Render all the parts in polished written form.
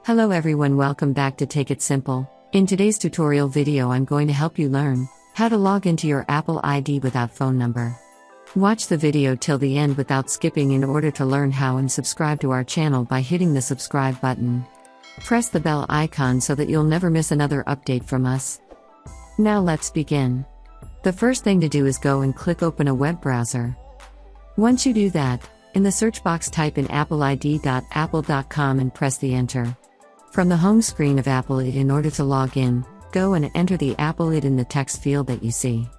Hello everyone, welcome back to Take It Simple. In today's tutorial video I'm going to help you learn how to log into your Apple ID without phone number. Watch the video till the end without skipping in order to learn how, and subscribe to our channel by hitting the subscribe button. Press the bell icon so that you'll never miss another update from us. Now let's begin. The first thing to do is go and click open a web browser. Once you do that, in the search box type in appleid.apple.com and press the enter. From the home screen of Apple ID, in order to log in, go and enter the Apple ID in the text field that you see.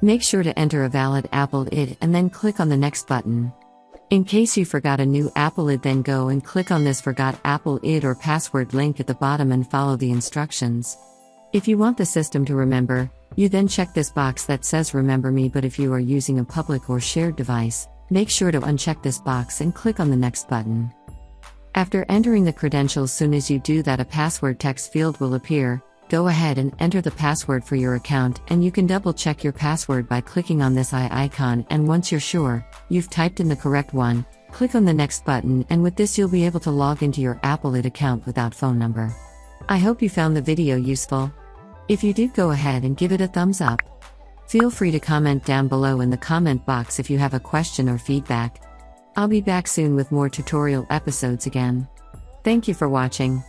Make sure to enter a valid Apple ID and then click on the next button. In case you forgot a new Apple ID, then go and click on this Forgot Apple ID or password link at the bottom and follow the instructions. If you want the system to remember, you then check this box that says Remember Me, but if you are using a public or shared device, make sure to uncheck this box and click on the next button. After entering the credentials, soon as you do that, a password text field will appear. Go ahead and enter the password for your account, and you can double check your password by clicking on this eye icon, and once you're sure you've typed in the correct one, click on the next button, and with this you'll be able to log into your Apple ID account without phone number. I hope you found the video useful. If you did, go ahead and give it a thumbs up. Feel free to comment down below in the comment box if you have a question or feedback. I'll be back soon with more tutorial episodes again. Thank you for watching.